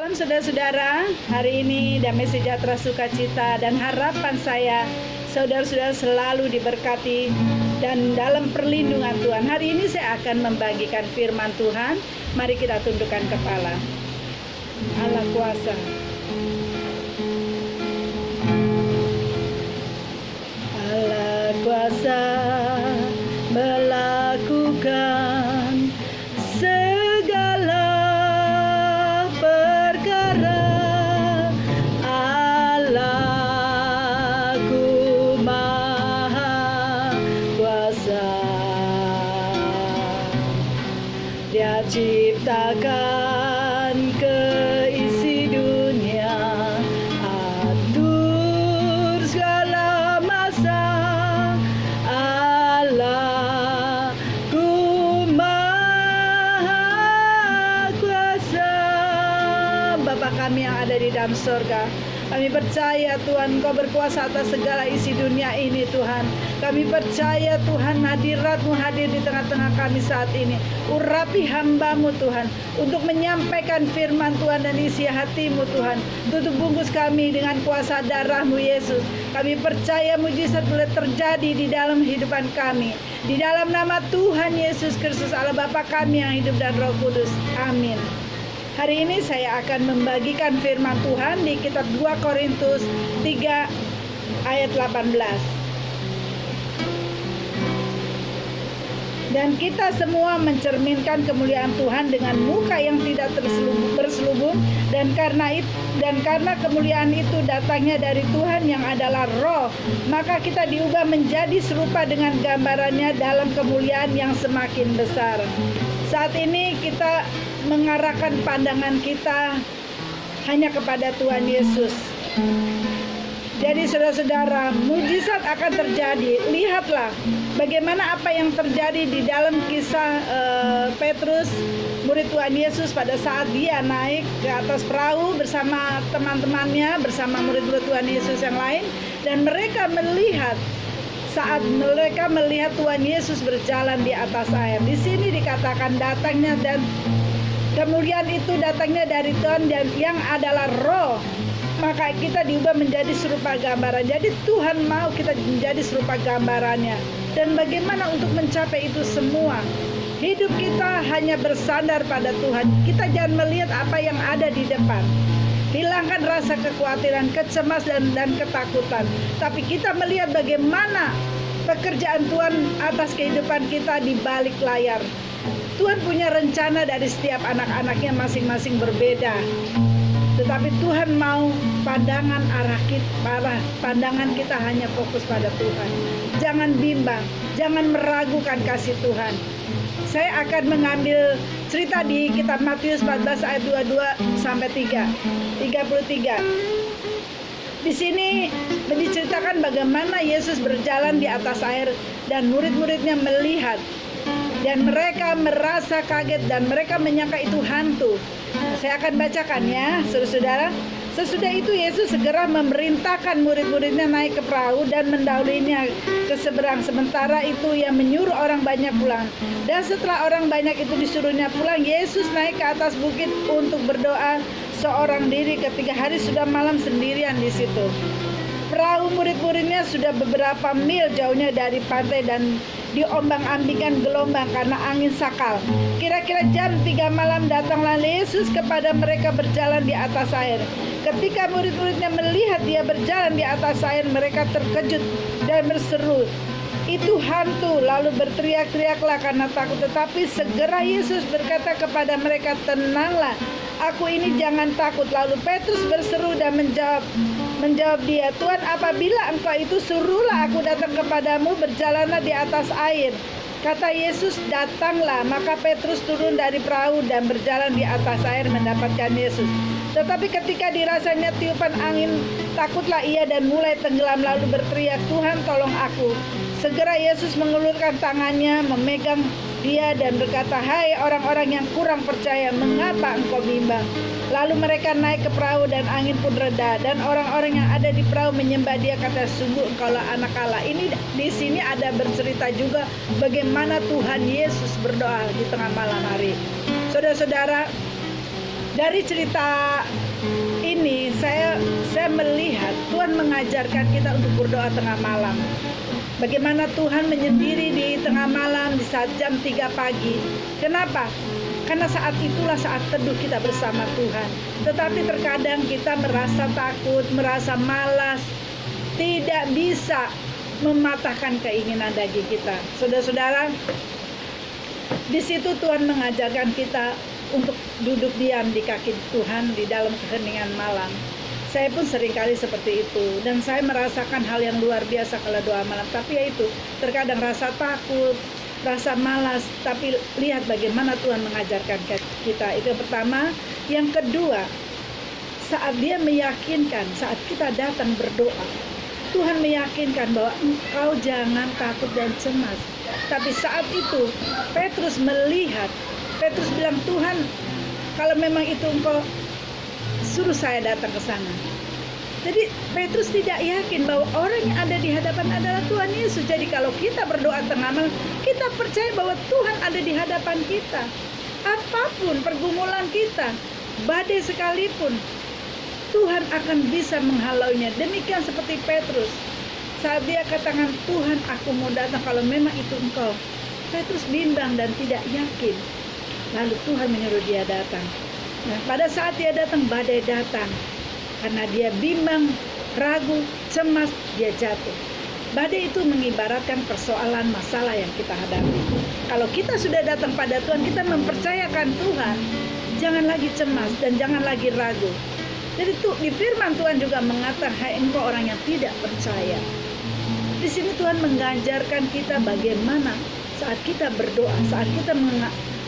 Shalom saudara-saudara, hari ini damai sejahtera sukacita dan harapan saya saudara-saudara selalu diberkati dan dalam perlindungan Tuhan. Hari ini saya akan membagikan firman Tuhan. Mari kita tundukkan kepala. Allah kuasa. Allah kuasa melakukan segala perkara. Allahku maha kuasa. Dia ciptakan keisi dunia, atur segala masa. Allahku maha kuasa. Bapa kami yang ada di dalam surga, kami percaya Tuhan Engkau berkuasa atas segala isi dunia ini Tuhan. Kami percaya Tuhan hadirat-Mu hadir di tengah-tengah kami saat ini. Urapi hamba-Mu Tuhan untuk menyampaikan firman Tuhan dan isi hati-Mu Tuhan. Tutup bungkus kami dengan kuasa darah-Mu Yesus. Kami percaya mujizat boleh terjadi di dalam kehidupan kami. Di dalam nama Tuhan Yesus Kristus Allah Bapa kami yang hidup dan Roh Kudus. Amin. Hari ini saya akan membagikan firman Tuhan di kitab 2 Korintus 3 ayat 18. Dan kita semua mencerminkan kemuliaan Tuhan dengan muka yang tidak berselubung, dan karena kemuliaan itu datangnya dari Tuhan yang adalah Roh, maka kita diubah menjadi serupa dengan gambarannya dalam kemuliaan yang semakin besar. Saat ini kita mengarahkan pandangan kita hanya kepada Tuhan Yesus. Jadi saudara-saudara, mujizat akan terjadi. Lihatlah bagaimana apa yang terjadi di dalam kisah Petrus, murid Tuhan Yesus, pada saat dia naik ke atas perahu bersama teman-temannya, bersama murid-murid Tuhan Yesus yang lain. Dan mereka melihat, saat mereka melihat Tuhan Yesus berjalan di atas air. Di sini dikatakan datangnya dan kemuliaan itu datangnya dari Tuhan dan yang adalah Roh. Maka kita diubah menjadi serupa gambaran. Jadi Tuhan mau kita menjadi serupa gambarannya. Dan bagaimana untuk mencapai itu semua? Hidup kita hanya bersandar pada Tuhan. Kita jangan melihat apa yang ada di depan. Hilangkan rasa kekhawatiran, kecemasan dan ketakutan. Tapi kita melihat bagaimana pekerjaan Tuhan atas kehidupan kita di balik layar. Tuhan punya rencana dari setiap anak-anaknya masing-masing berbeda. Tetapi Tuhan mau pandangan kita hanya fokus pada Tuhan. Jangan bimbang, jangan meragukan kasih Tuhan. Saya akan mengambil cerita di kitab Matius 14 ayat 22 sampai 33. Di sini diceritakan bagaimana Yesus berjalan di atas air dan murid-muridnya melihat. Dan mereka merasa kaget dan mereka menyangka itu hantu. Saya akan bacakan ya, saudara-saudara. Sesudah itu Yesus segera memerintahkan murid-muridnya naik ke perahu dan mendahuluinya ke seberang. Sementara itu ia menyuruh orang banyak pulang. Dan setelah orang banyak itu disuruhnya pulang, Yesus naik ke atas bukit untuk berdoa seorang diri. Ketika hari sudah malam sendirian di situ. Perahu murid-muridnya sudah beberapa mil jauhnya dari pantai dan diombang-ambingkan gelombang karena angin sakal. Kira-kira jam 3 malam datanglah Yesus kepada mereka berjalan di atas air. Ketika murid-muridnya melihat dia berjalan di atas air, mereka terkejut dan berseru, "Itu hantu!" Lalu berteriak-teriaklah karena takut. Tetapi segera Yesus berkata kepada mereka, "Tenanglah, aku ini, jangan takut." Lalu Petrus berseru dan menjawab dia, "Tuhan, apabila Engkau itu, suruhlah aku datang kepadamu, berjalanlah di atas air." Kata Yesus, "Datanglah." Maka Petrus turun dari perahu dan berjalan di atas air mendapatkan Yesus. Tetapi ketika dirasanya tiupan angin, takutlah ia dan mulai tenggelam lalu berteriak, "Tuhan, tolong aku." Segera Yesus mengulurkan tangannya, memegang dia dan berkata, "Hai orang-orang yang kurang percaya, mengapa engkau bimbang?" Lalu mereka naik ke perahu dan angin pun reda, dan orang-orang yang ada di perahu menyembah dia, kata, "Sungguh engkaulah anak Allah." Ini di sini ada bercerita juga bagaimana Tuhan Yesus berdoa di tengah malam hari. Saudara-saudara, Dari cerita ini saya melihat Tuhan mengajarkan kita untuk berdoa tengah malam. Bagaimana Tuhan menyendiri di tengah malam di saat jam 3 pagi. Kenapa? Karena saat itulah saat teduh kita bersama Tuhan. Tetapi terkadang kita merasa takut, merasa malas, tidak bisa mematahkan keinginan daging kita. Saudara-saudara, di situ Tuhan mengajarkan kita untuk duduk diam di kaki Tuhan di dalam keheningan malam. Saya pun seringkali seperti itu, dan saya merasakan hal yang luar biasa kalau doa malam. Tapi ya itu, terkadang rasa takut, rasa malas, tapi lihat bagaimana Tuhan mengajarkan kita. Itu yang pertama. Yang kedua, saat dia meyakinkan, saat kita datang berdoa, Tuhan meyakinkan bahwa engkau jangan takut dan cemas. Tapi saat itu Petrus melihat, Petrus bilang, Tuhan, kalau memang itu engkau, suruh saya datang ke sana. Jadi Petrus tidak yakin bahwa orang yang ada di hadapan adalah Tuhan Yesus. Jadi kalau kita berdoa tengah malam, kita percaya bahwa Tuhan ada di hadapan kita. Apapun pergumulan kita, badai sekalipun, Tuhan akan bisa menghalaunya. Demikian seperti Petrus. Saat dia katakan, Tuhan aku mau datang kalau memang itu engkau. Petrus bimbang dan tidak yakin. Lalu Tuhan menyuruh dia datang. Nah, pada saat dia datang, badai datang. Karena dia bimbang, ragu, cemas, dia jatuh. Badai itu mengibaratkan persoalan masalah yang kita hadapi. Kalau kita sudah datang pada Tuhan, kita mempercayakan Tuhan, jangan lagi cemas dan jangan lagi ragu. Jadi di firman Tuhan juga mengatakan, hai engkau orang yang tidak percaya. Di sini Tuhan mengajarkan kita bagaimana saat kita berdoa, saat kita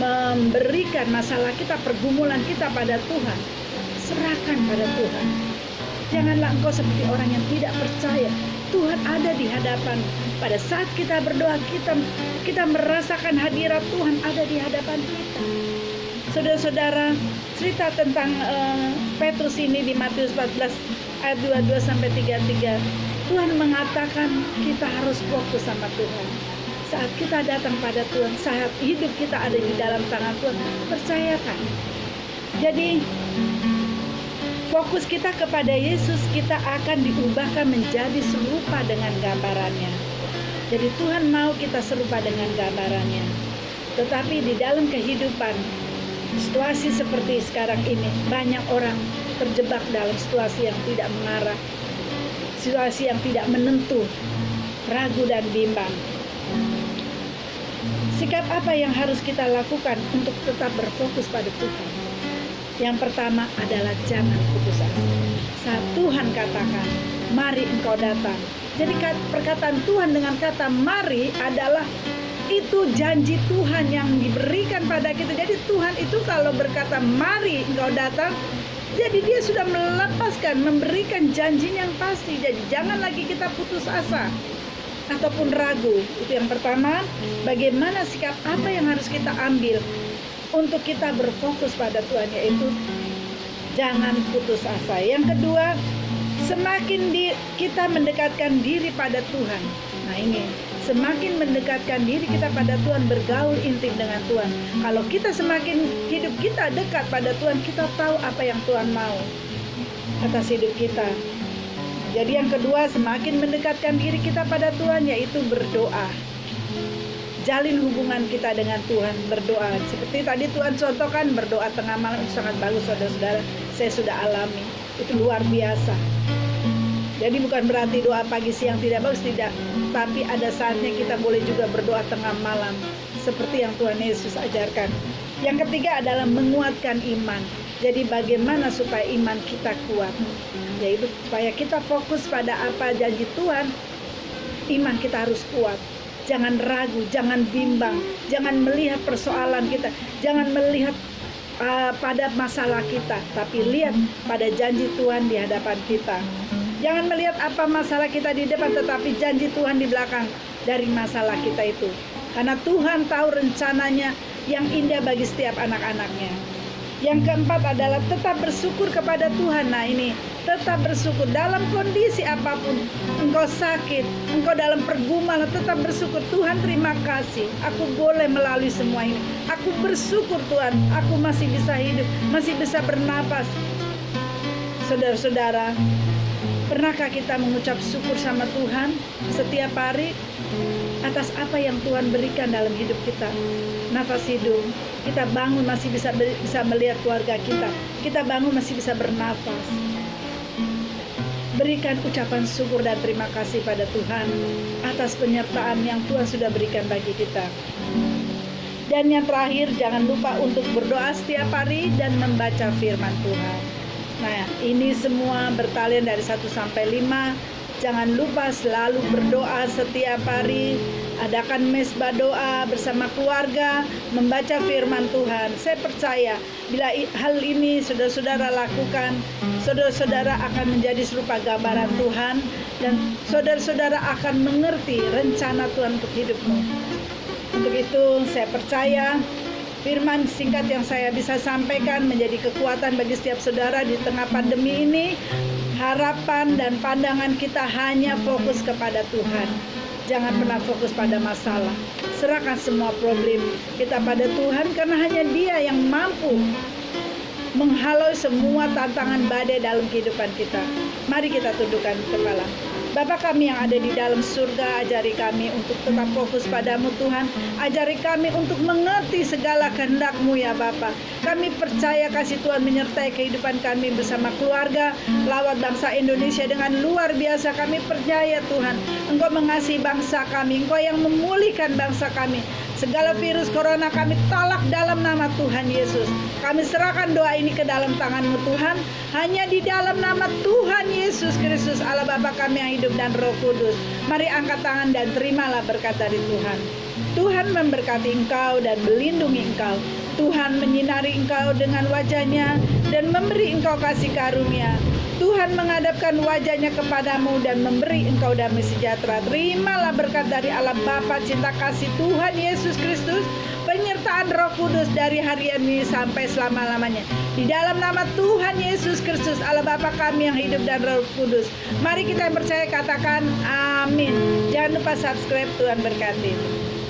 memberikan masalah kita, pergumulan kita pada Tuhan, serahkan pada Tuhan. Janganlah engkau seperti orang yang tidak percaya. Tuhan ada di hadapan. Pada saat kita berdoa, kita merasakan hadirat Tuhan ada di hadapan kita. Saudara-saudara, cerita tentang Petrus ini di Matius 14 ayat 22 sampai 33. Tuhan mengatakan kita harus fokus sama Tuhan. Saat kita datang pada Tuhan, saat hidup kita ada di dalam tangan Tuhan, percayakan. Jadi fokus kita kepada Yesus, kita akan diubahkan menjadi serupa dengan gambarannya. Jadi Tuhan mau kita serupa dengan gambarannya. Tetapi di dalam kehidupan, situasi seperti sekarang ini, banyak orang terjebak dalam situasi yang tidak mengarah, situasi yang tidak menentu, ragu dan bimbang. Sikap apa yang harus kita lakukan untuk tetap berfokus pada Tuhan? Yang pertama adalah jangan putus asa. Saat Tuhan katakan, mari engkau datang. Jadi perkataan Tuhan dengan kata mari adalah itu janji Tuhan yang diberikan pada kita. Jadi Tuhan itu kalau berkata mari engkau datang, jadi dia sudah melepaskan, memberikan janji yang pasti. Jadi jangan lagi kita putus asa ataupun ragu. Itu yang pertama. Bagaimana sikap apa yang harus kita ambil untuk kita berfokus pada Tuhan, yaitu jangan putus asa. Yang kedua, semakin kita mendekatkan diri pada Tuhan. Nah ini, semakin mendekatkan diri kita pada Tuhan, bergaul intim dengan Tuhan. Kalau kita semakin hidup kita dekat pada Tuhan, kita tahu apa yang Tuhan mau atas hidup kita. Jadi yang kedua, semakin mendekatkan diri kita pada Tuhan, yaitu berdoa. Jalin hubungan kita dengan Tuhan, berdoa. Seperti tadi Tuhan contohkan, berdoa tengah malam itu sangat bagus, saudara-saudara. Saya sudah alami, itu luar biasa. Jadi bukan berarti doa pagi siang tidak bagus, tidak. Tapi ada saatnya kita boleh juga berdoa tengah malam, seperti yang Tuhan Yesus ajarkan. Yang ketiga adalah menguatkan iman. Jadi bagaimana supaya iman kita kuat? Yaitu supaya kita fokus pada apa janji Tuhan, iman kita harus kuat. Jangan ragu, jangan bimbang, jangan melihat persoalan kita, jangan melihat pada masalah kita, tapi lihat pada janji Tuhan di hadapan kita. Jangan melihat apa masalah kita di depan, tetapi janji Tuhan di belakang dari masalah kita itu. Karena Tuhan tahu rencananya yang indah bagi setiap anak-anaknya. Yang keempat adalah tetap bersyukur kepada Tuhan. Nah ini, Tetap bersyukur dalam kondisi apapun. Engkau sakit, engkau dalam pergumulan, tetap bersyukur. Tuhan, terima kasih, aku boleh melalui semua ini. Aku bersyukur Tuhan, aku masih bisa hidup, masih bisa bernapas. Saudara-saudara, pernahkah kita mengucap syukur sama Tuhan setiap hari atas apa yang Tuhan berikan dalam hidup kita? Nafas hidup, kita bangun masih bisa melihat keluarga kita. Kita bangun masih bisa bernafas. Berikan ucapan syukur dan terima kasih pada Tuhan atas penyertaan yang Tuhan sudah berikan bagi kita. Dan yang terakhir, jangan lupa untuk berdoa setiap hari dan membaca firman Tuhan. Nah, ini semua bertalian dari 1 sampai 5. Jangan lupa selalu berdoa setiap hari. Adakan mesbah doa bersama keluarga, membaca firman Tuhan. Saya percaya bila hal ini saudara-saudara lakukan, saudara-saudara akan menjadi serupa gambaran Tuhan, dan saudara-saudara akan mengerti rencana Tuhan untuk hidupmu. Untuk itu saya percaya firman singkat yang saya bisa sampaikan menjadi kekuatan bagi setiap saudara di tengah pandemi ini. Harapan dan pandangan kita hanya fokus kepada Tuhan. Jangan pernah fokus pada masalah. Serahkan semua problem kita pada Tuhan, karena hanya Dia yang mampu menghalau semua tantangan badai dalam kehidupan kita. Mari kita tundukkan kepala. Bapa kami yang ada di dalam surga, ajari kami untuk tetap fokus padamu Tuhan. Ajari kami untuk mengerti segala kehendak-Mu ya Bapa. Kami percaya kasih Tuhan menyertai kehidupan kami bersama keluarga. Lawat bangsa Indonesia dengan luar biasa. Kami percaya Tuhan, Engkau mengasihi bangsa kami, Engkau yang memulihkan bangsa kami. Segala virus corona kami tolak dalam nama Tuhan Yesus. Kami serahkan doa ini ke dalam tangan-Mu Tuhan. Hanya di dalam nama Tuhan Yesus Kristus, Allah Bapa kami yang hidup dan Roh Kudus. Mari angkat tangan dan terimalah berkat dari Tuhan. Tuhan memberkati engkau dan melindungi engkau. Tuhan menyinari engkau dengan wajah-Nya dan memberi engkau kasih karunia. Tuhan menghadapkan wajah-Nya kepadamu dan memberi engkau damai sejahtera. Terimalah berkat dari Allah Bapa, cinta kasih Tuhan Yesus Kristus, penyertaan Roh Kudus dari hari ini sampai selama-lamanya. Di dalam nama Tuhan Yesus Kristus, Allah Bapa kami yang hidup dan Roh Kudus. Mari kita yang percaya katakan amin. Jangan lupa subscribe. Tuhan berkati.